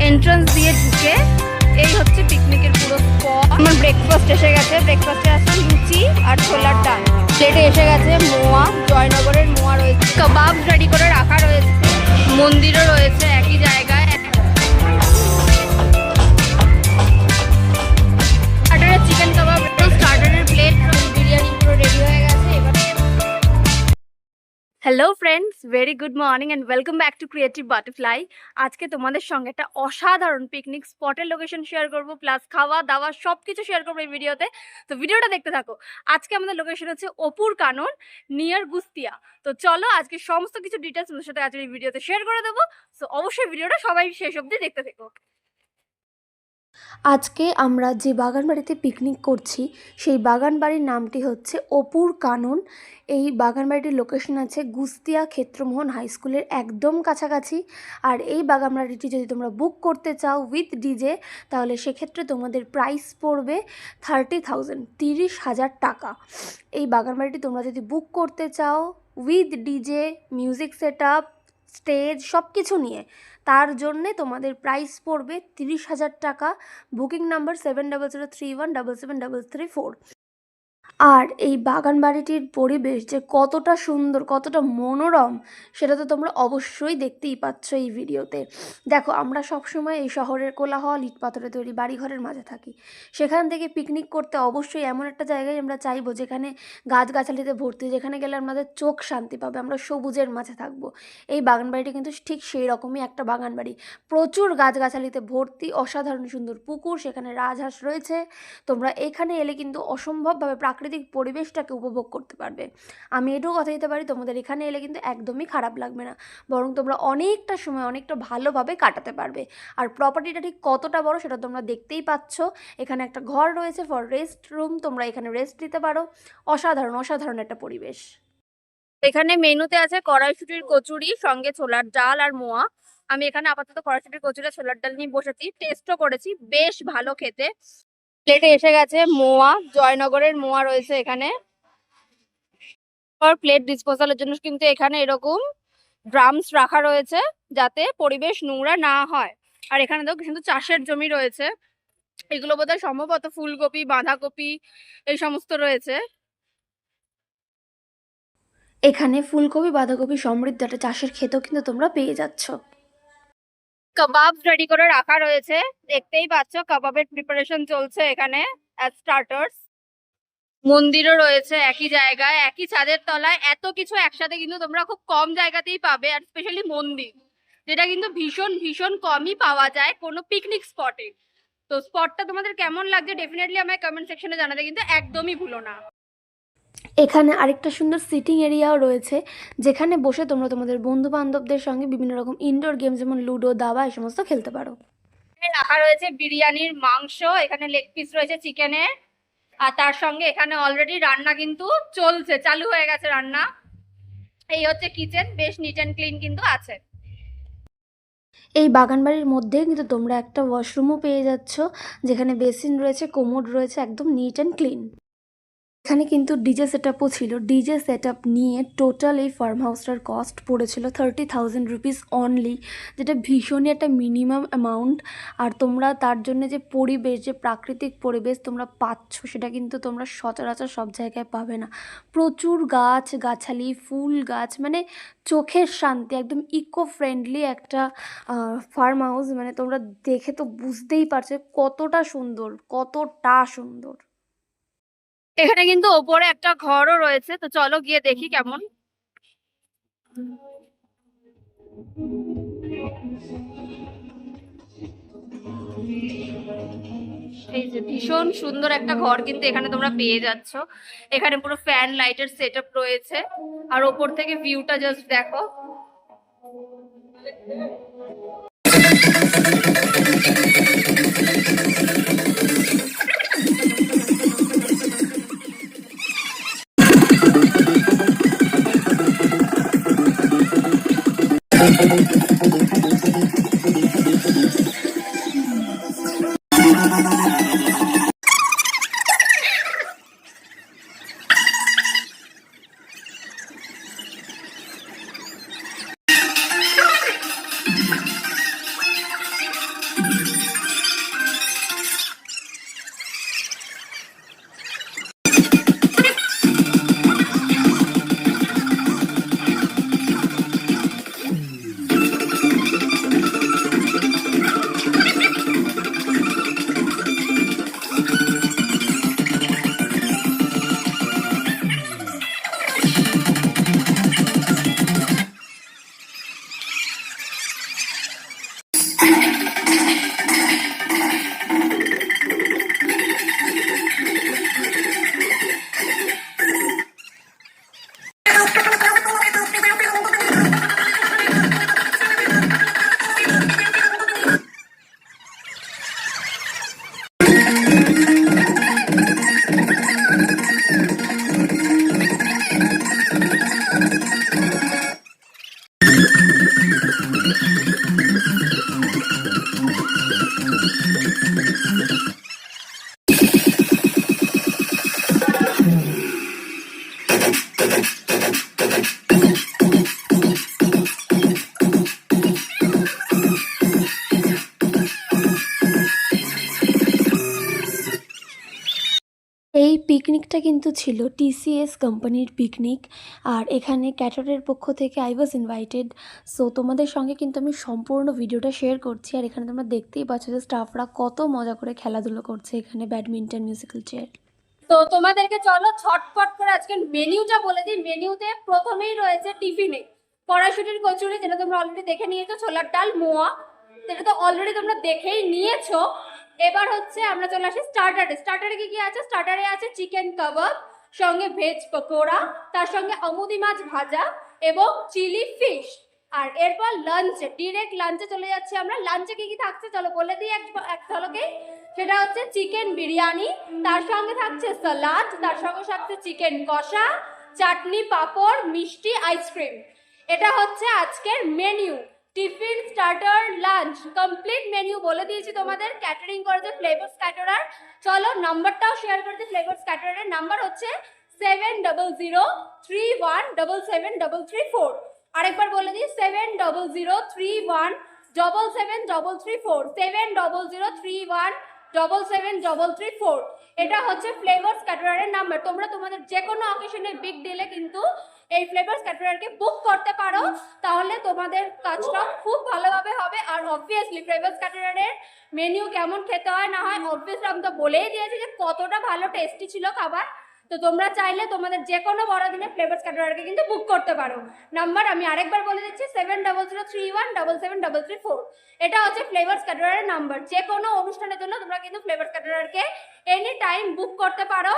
Entrance দিয়ে ঢুকে এই হচ্ছে পিকনিকের পুরো স্পট। আমার ব্রেকফাস্ট এসে গেছে। ব্রেকফাস্টে আসছে লুচি আর ছোলার ডাল। প্লেটে এসে গেছে মোয়া, জয়নগরের মোয়া রয়েছে, কাবাব রেডি করে রাখা রয়েছে, মন্দিরও রয়েছে একই জায়গায়। স্টার্টারের চিকেন কাবাব, স্টার্টারের প্লেট, বিরিয়ানি পুরো রেডি হয়ে গেছে। এবারে hello friends, very good morning and welcome back to creative butterfly. আজকে তোমাদের সঙ্গে একটা অসাধারণ পিকনিক স্পটের লোকেশন শেয়ার করবো, প্লাস খাওয়া দাওয়া সব কিছু শেয়ার করবো এই ভিডিওতে। তো ভিডিওটা দেখতে থাকো। আজকে আমাদের লোকেশন হচ্ছে অপুর কানন, নিয়ার গুস্তিয়া। তো চলো আজকে সমস্ত কিছু ডিটেলস তোমাদের সাথে আজকে এই ভিডিওতে শেয়ার করে দেবো। তো অবশ্যই ভিডিওটা সবাই শেষ অবধি দেখতে থাকো। আজকে আমরা যে বাগান বাড়িতে পিকনিক করছি সেই বাগান বাড়ির নামটি হচ্ছে অপুর কানন। এই বাগান বাড়িটির লোকেশন আছে গুস্তিয়া ক্ষেত্রমোহন হাই স্কুলের একদম কাছাকাছি। আর এই বাগান বাড়িটি যদি তোমরা বুক করতে চাও উইথ ডিজে, তাহলে সেক্ষেত্রে তোমাদের প্রাইস পড়বে 30,000, 30,000 টাকা। এই বাগান বাড়িটি তোমরা যদি বুক করতে চাও with DJ, music set up, stage সব কিছু নিয়ে, তার জন্যে তোমাদের প্রাইস পড়বে 30,000 টাকা। বুকিং নাম্বার 7003177733 আর এই বাগান বাড়িটির পরিবেশ যে কতটা সুন্দর, কতটা মনোরম, সেটা তো তোমরা অবশ্যই দেখতেই পাচ্ছ এই ভিডিওতে। দেখো, আমরা সবসময় এই শহরের কোলাহল ইট পাথরে তৈরি বাড়িঘরের মাঝে থাকি। সেখান থেকে পিকনিক করতে অবশ্যই এমন একটা জায়গায় আমরা চাইবো যেখানে গাছগাছালিতে ভর্তি, যেখানে গেলে আমাদের চোখ শান্তি পাবে, আমরা সবুজের মাঝে থাকবো। এই বাগান বাড়িটি কিন্তু ঠিক সেই রকমই একটা বাগান বাড়ি। প্রচুর গাছগাছালিতে ভর্তি, অসাধারণ সুন্দর পুকুর, সেখানে রাজহাঁস রয়েছে। তোমরা এখানে এলে কিন্তু অসম্ভবভাবে প্রাকৃতিক পরিবেশটাকে উপভোগ করতে পারবে। আমি এটাও কথা দিতে পারি, তোমাদের এখানে এলে কিন্তু একদমই খারাপ লাগবে না, বরং তোমরা অনেকটা সময় অনেকটা ভালোভাবে কাটাতে পারবে। আর প্রপার্টিটা ঠিক কতটা বড় সেটা তোমরা দেখতেই পাচ্ছ। এখানে একটা ঘর রয়েছে ফর রেস্ট রুম, তোমরা এখানে রেস্ট নিতে পারো। অসাধারণ অসাধারণ একটা পরিবেশ। এখানে মেনুতে আছে কড়াইশুটির কচুরি, সঙ্গে ছোলার ডাল আর মোয়া। আমি এখানে আপাতত কড়াইশুটির কচুরি ছোলার ডাল নিয়ে বসেছি, টেস্টও করেছি, বেশ ভালো খেতে। প্লেটে এসে গেছে মোয়া, জয়নগরের মোয়া রয়েছে এখানে। প্লেট ডিসপোজালের জন্য কিন্তু এখানে এরকম ড্রামস রাখা রয়েছে যাতে পরিবেশ নোংরা না হয়। আর এখানে দেখো কিন্তু চাষের জমি রয়েছে, এগুলো বোধহয় সম্ভবত ফুলকপি, বাঁধাকপি এই সমস্ত রয়েছে। এখানে ফুলকপি বাঁধাকপি সমৃদ্ধ একটা চাষের ক্ষেতও কিন্তু তোমরা পেয়ে যাচ্ছ। কাবাব রেডি করে রাখা রয়েছে, দেখতেই পাচ্ছ কাবাবের প্রিপারেশন চলছে এখানে অ্যাজ স্টার্টার্স। মন্দিরও রয়েছে একই জায়গায়, একই ছাদের তলায়। এত কিছু একসাথে কিন্তু তোমরা খুব কম জায়গাতেই পাবে, আর স্পেশালি মন্দির, যেটা কিন্তু ভীষণ ভীষণ কমই পাওয়া যায় কোনো পিকনিক স্পটে। তো স্পটটা তোমাদের কেমন লাগছে ডেফিনেটলি আমায় কমেন্ট সেকশনে জানাতে কিন্তু একদমই ভুলো না। এখানে আরেকটা সুন্দর সিটিং এরিয়াও রয়েছে, যেখানে বসে তোমরা তোমাদের বন্ধু বান্ধবদের সঙ্গে বিভিন্ন রকম ইনডোর গেম যেমন লুডো, দাবা এই সমস্ত খেলতে পারো। রাখা রয়েছে বিরিয়ানির মাংস, এখানে লেগ পিস রয়েছে চিকেনের, আর তার সঙ্গে এখানে অলরেডি রান্না কিন্তু চলছে, চালু হয়ে গেছে রান্না। এই হচ্ছে কিচেন, বেশ নিট অ্যান্ড ক্লিন কিন্তু আছে। এই বাগান বাড়ির মধ্যে কিন্তু তোমরা একটা ওয়াশরুমও পেয়ে যাচ্ছ, যেখানে বেসিন রয়েছে, কোমোড রয়েছে, একদম নিট অ্যান্ড ক্লিন। এখানে কিন্তু ডিজে সেট আপও ছিল। ডিজে সেট আপ নিয়ে টোটাল এই ফার্ম হাউসটার কস্ট পড়েছিল 30,000 রুপিস অনলি, যেটা ভীষণই একটা মিনিমাম অ্যামাউন্ট। আর তোমরা তার জন্য যে পরিবেশ, যে প্রাকৃতিক পরিবেশ তোমরা পাচ্ছ, সেটা কিন্তু তোমরা সচরাচর সব জায়গায় পাবে না। প্রচুর গাছ গাছালি, ফুল গাছ, মানে চোখের শান্তি, একদম ইকো ফ্রেন্ডলি একটা ফার্ম হাউস। মানে তোমরা দেখে তো বুঝতেই পারছো কতটা সুন্দর, কতটা সুন্দর। এখানে কিন্তু ওপরে একটা ঘরও রয়েছে, তো চলো গিয়ে দেখি কেমন। এই যে ভীষণ সুন্দর একটা ঘর কিন্তু এখানে তোমরা পেয়ে যাচ্ছ। এখানে পুরো ফ্যান লাইটের সেটআপ রয়েছে, আর ওপর থেকে ভিউটা জাস্ট দেখো। পিকনিকটা কিন্তু ছিল টিসিএস কোম্পানির পিকনিক। আর এখানে ক্যাটারের পক্ষ থেকে আই ওয়াজ ইনভাইটেড। সো তোমাদের সঙ্গে কিন্তু আমি সম্পূর্ণ ভিডিওটা শেয়ার করছি। আর এখানে তোমরা দেখতেই পাচ্ছ যে স্টাফরা কত মজা করে খেলাধুলো করছে এখানে ব্যাডমিন্টন, মিউজিক্যাল চেয়ার। তো তোমাদেরকে চলো ছটফট করে আজকে মেনিউটা বলে দিই। মেনিউতে প্রথমেই রয়েছে টিফিনে কড়াইশুটির কচুরি, যেটা তোমরা অলরেডি দেখে নিয়েছো, ছোলার ডাল, মোয়া, সেটা তো অলরেডি তোমরা দেখেই নিয়েছো। এবার হচ্ছে আমরা চলে আসি স্টার্টারে। স্টার্টারে কি কি আছে? স্টার্টারে আছে চিকেন কাবাব, সঙ্গে ভেজ পকোড়া, তার সঙ্গে আমুদি মাছ ভাজা এবং চিলি ফিশ। আর এরপর লাঞ্চে, ডিরেক্ট লাঞ্চে চলে যাচ্ছি আমরা। লাঞ্চে কি কি থাকছে চলো বলে দিই এক ঝলকে। সেটা হচ্ছে চিকেন বিরিয়ানি, তার সঙ্গে থাকছে সালাদ, তার সঙ্গে থাকছে চিকেন কষা, চাটনি, পাঁপড়, মিষ্টি, আইসক্রিম। এটা হচ্ছে আজকের menu. Tiffin, starter, lunch, complete menu বলে দিয়েছি তোমাদের। ক্যাটারিং করেছে ফ্লেভার্স ক্যাটারার। চলো নাম্বারটাও শেয়ার করে দিই। ফ্লেভার্স ক্যাটারারের নাম্বার হচ্ছে 7003177734। আরেকবার বলে দিই 7003177734, 7003177734। এটা হচ্ছে ফ্লেভার্স ক্যাটারারের নাম্বার। তোমরা তোমাদের যে কোনো অকেশনে বিগ ডিলে কিন্তু এই ফ্লেভার্স ক্যাটারারকে বুক করতে পারো, তাহলে তোমাদের কাজটা খুব ভালোভাবে হবে। আর অবভিয়াসলি ফ্লেভার্স ক্যাটারারের মেনু কেমন খেতে হয় না হয় অবভিয়াসলি আমি তো বলেই দিয়েছি যে কতটা ভালো টেস্টি ছিল খাবার। তো তোমরা চাইলে তোমাদের যে কোনো বড়দিনে ফ্লেভার্স ক্যাটারারকে কিন্তু বুক করতে পারো। নাম্বার আমি আরেকবার বলে দিচ্ছি 7003177734। এটা হচ্ছে ফ্লেভার্স ক্যাটারারের নাম্বার। যে কোনো অনুষ্ঠানের জন্য তোমরা কিন্তু ফ্লেভার্স ক্যাটারারকে এনি টাইম বুক করতে পারো।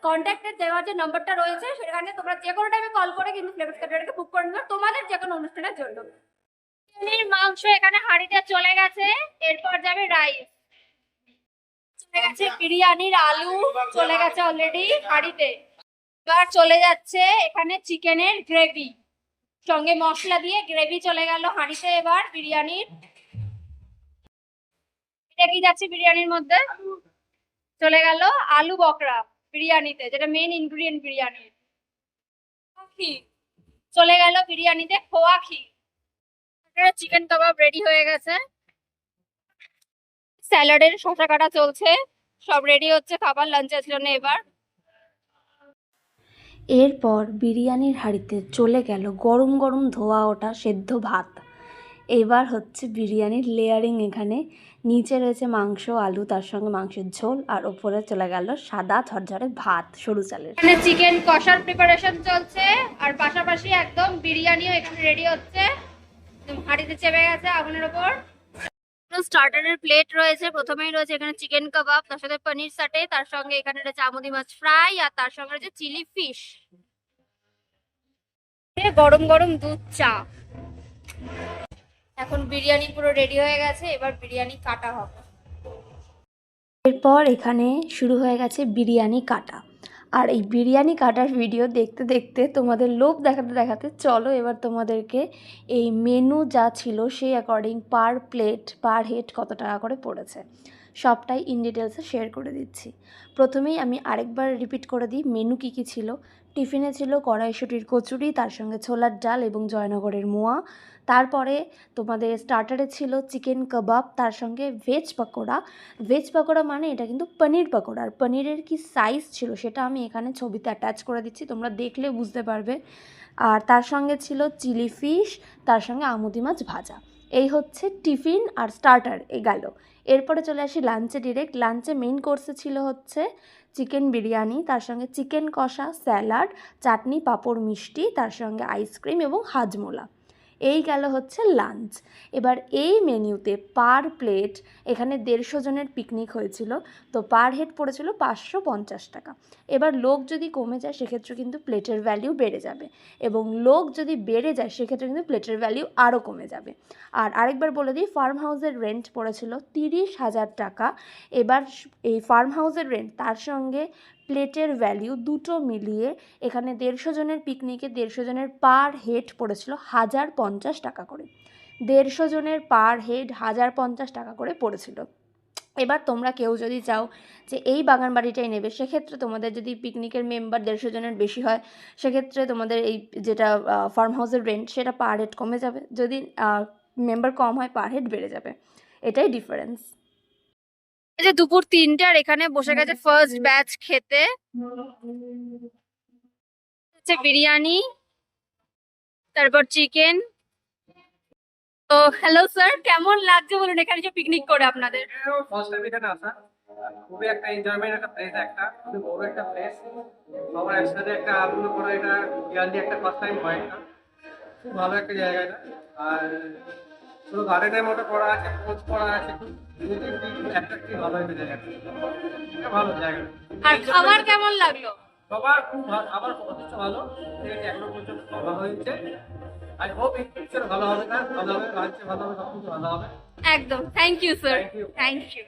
কন্ট্যাক্টের দেওয়া যে নাম্বারটা রয়েছে সেখানে তোমরা যে কোনো টাইমে কল করে কিন্তু ফ্লেভার্স ক্যাটারারকে বুক করে নেবে তোমাদের যে কোনো অনুষ্ঠানের জন্য। মাংস এখানে হাঁড়িতে চলে গেছে। এরপর যাবে রাইস, চলে গেছে বিরিয়ানির আলু, চলে গেছে অলরেডি হাঁড়িতে। এবার চলে যাচ্ছে এখানে চিকেনের গ্রেভি, সঙ্গে মশলা দিয়ে গ্রেভি চলে গেল হাঁড়িতে। এবার বিরিয়ানির, এটা কি যাচ্ছে বিরিয়ানির মধ্যে? চলে গেল আলু বকরা বিরিয়ানিতে, যেটা মেইন ইনগ্রিডিয়েন্ট বিরিয়ানির। ক্ষীর চলে গেল বিরিয়ানিতে, খোয়া ক্ষীর। চিকেন কাবাব রেডি হয়ে গেছে। স্যালাডের শসা কাটা চলছে, সব রেডি হচ্ছে খাবার লাঞ্চের জন্য। এবার এরপর বিরিয়ানির হাঁড়িতে চলে গেল গরম গরম ধোয়া ওঠা সেদ্ধ ভাত। এবার হচ্ছে বিরিয়ানির লেয়ারিং। এখানে নিচে রয়েছে মাংস, আলু, তার সঙ্গে মাংসের ঝোল, আর ওপরে চলে গেল সাদা ঝরঝরে ভাত সরু চালের। এখানে চিকেন কষার প্রিপারেশন চলছে, আর পাশাপাশি একদম বিরিয়ানিও এখানে রেডি হচ্ছে। হাঁড়িতে চেপে গেছে আগুনের ওপর। স্টার্টারের প্লেট রয়েছে। প্রথমেই রয়েছে এখানে চিকেন কাবাব, তার সাথে পনির সাটে, তার সঙ্গে এখানে রয়েছে আমুদি মাছ ফ্রাই, আর তার সঙ্গে রয়েছে চিলি ফিশ। গরম গরম দুধ চা। এখন বিরিয়ানি পুরো রেডি হয়ে গেছে, এবার বিরিয়ানি কাটা হবে। এরপর এখানে শুরু হয়ে গেছে বিরিয়ানি কাটা। আর এই বিরিয়ানি কাটার ভিডিও দেখতে দেখতে তোমাদের লোভ দেখাতে দেখাতে চলো এবার তোমাদেরকে এই মেনু যা ছিল সেই অ্যাকর্ডিং পার প্লেট পার হেড কত টাকা করে পড়েছে সবটাই ইন ডিটেলসে শেয়ার করে দিচ্ছি। প্রথমেই আমি আরেকবার রিপিট করে দিই মেনু কী কী ছিল। টিফিনে ছিল কড়াইশুটির কচুরি, তার সঙ্গে ছোলার ডাল এবং জয়নগরের মোয়া। তারপরে তোমাদের স্টার্টারে ছিল চিকেন কাবাব, তার সঙ্গে ভেজ পকোড়া। ভেজ পকোড়া মানে এটা কিন্তু পনির পকোড়া। আর পনিরের কি সাইজ ছিল সেটা আমি এখানে ছবিতে অ্যাটাচ করে দিচ্ছি, তোমরা দেখলে বুঝতে পারবে। আর তার সঙ্গে ছিল চিলি ফিশ, তার সঙ্গে আমুদি মাছ ভাজা। এই হচ্ছে টিফিন আর স্টার্টার এ গেল। এরপরে চলে আসি লাঞ্চে ডিরেক্ট। লাঞ্চে মেইন কোর্সে ছিল হচ্ছে চিকেন বিরিয়ানি, তার সঙ্গে চিকেন কষা, স্যালাড, চাটনি, পাঁপড়, মিষ্টি, তার সঙ্গে আইসক্রিম এবং হাজমোলা। এই গেল হচ্ছে লাঞ্চ। এবার এই মেনুতে পার প্লেট, এখানে 150 জনের পিকনিক হয়েছিল, তো পার হেড পড়েছিল 550 টাকা। এবার লোক যদি কমে যায় সেক্ষেত্রে কিন্তু প্লেটের ভ্যালিউ বেড়ে যাবে, এবং লোক যদি বেড়ে যায় সেক্ষেত্রে কিন্তু প্লেটের ভ্যালিউ আরও কমে যাবে। আর আরেকবার বলে দিই, ফার্ম হাউসের রেন্ট পড়েছিল 30,000 টাকা। এবার এই ফার্ম হাউসের রেন্ট তার সঙ্গে প্লেটের ভ্যালিউ দুটো মিলিয়ে এখানে 150 জনের পিকনিকে 150 জনের পার হেড পড়েছিল 1050 টাকা করে। 150 জনের পার হেড 1050 টাকা করে পড়েছিল। এবার তোমরা কেউ যদি চাও যে এই বাগান বাড়িটাই নেবে, সেক্ষেত্রে তোমাদের যদি পিকনিকের মেম্বার 150 জনের বেশি হয় সেক্ষেত্রে তোমাদের এই যেটা ফার্ম হাউসের রেন্ট সেটা পার হেড কমে যাবে, যদি মেম্বার কম হয় পার হেড বেড়ে যাবে। এটাই ডিফারেন্স। এই যে দুপুর 3টে আর এখানে বসে গেছে ফার্স্ট ব্যাচ খেতে। হচ্ছে বিরিয়ানি, তারপর চিকেন। তো হ্যালো স্যার, কেমন লাগছে বলুন এখানে যে পিকনিক করে আপনাদের? ফার্স্ট টাইম এখানে আসা, খুবই একটা এনজয়মেন্ট একটা প্লেস, একটা খুবই বড় একটা প্লেস, সবার একসাথে একটা আনন্দ করা, এটা ইয়ারলি একটা ফার্স্ট টাইম হয়। এটা খুব ভালো একটা জায়গা এটা। আর পুরো গার্ডেনের মতো করা আছে, কোচ করা আছে, খুব অ্যাট্রাক্টিভ, ভালো একটা জায়গা, এটা ভালো জায়গা। আর খাবার কেমন লাগলো? সবার খুব ভালো, আমার যথেষ্ট ভালো, ঠিক আছে, এখনো পর্যন্ত সব ভালো হয়েছে। আই হোপ এই পিকচার ভালো হবে, না ভালো হবে, লাঞ্চে ভালো হবে, সব কিছু ভালো হবে। একদম, thank you sir, Thank you. Thank you.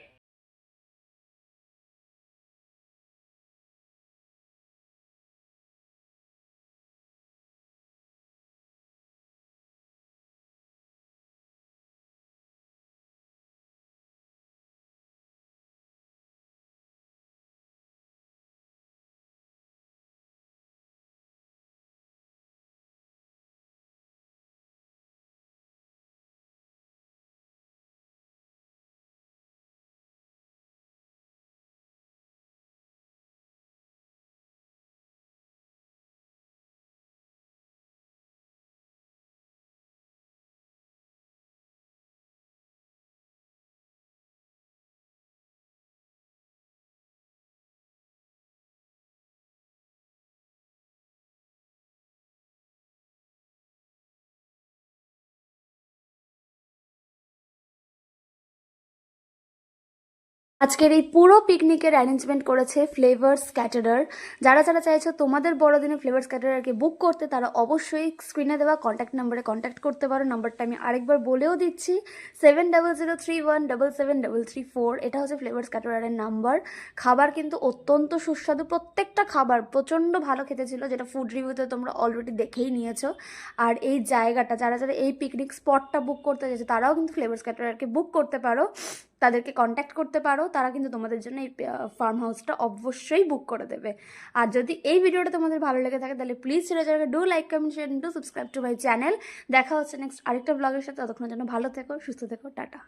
আজকের এই পুরো পিকনিকের অ্যারেঞ্জমেন্ট করেছে ফ্লেভার্স ক্যাটারার। যারা যারা চাইছো তোমাদের বড়দিনে ফ্লেভার্স ক্যাটারারকে বুক করতে, তারা অবশ্যই স্ক্রিনে দেওয়া কন্ট্যাক্ট নাম্বারে কন্ট্যাক্ট করতে পারো। নাম্বারটা আমি আরেকবার বলেও দিচ্ছি, 7003177734। এটা হচ্ছে ফ্লেভার্স ক্যাটারারের নাম্বার। খাবার কিন্তু অত্যন্ত সুস্বাদু, প্রত্যেকটা খাবার প্রচণ্ড ভালো খেতে ছিল, যেটা ফুড রিভিউতে তোমরা অলরেডি দেখেই নিয়েছো। আর এই জায়গাটা, যারা যারা এই পিকনিক স্পটটা বুক করতে চাইছে, তারাও কিন্তু ফ্লেভার্স ক্যাটারারকে বুক করতে পারো, তাদেরকে কন্ট্যাক্ট করতে পারো। তারা কিন্তু তোমাদের জন্য এই ফার্ম হাউসটা অবশ্যই বুক করে দেবে। আর যদি এই ভিডিওটা তোমাদের ভালো লেগে থাকে, তাহলে প্লিজ ছেড়ে do like, comment, share, do subscribe to my channel. দেখা হচ্ছে নেক্সট আরেকটা ব্লগের সাথে। ততক্ষণের জন্য ভালো থেকো, সুস্থ থেকো, টাটা।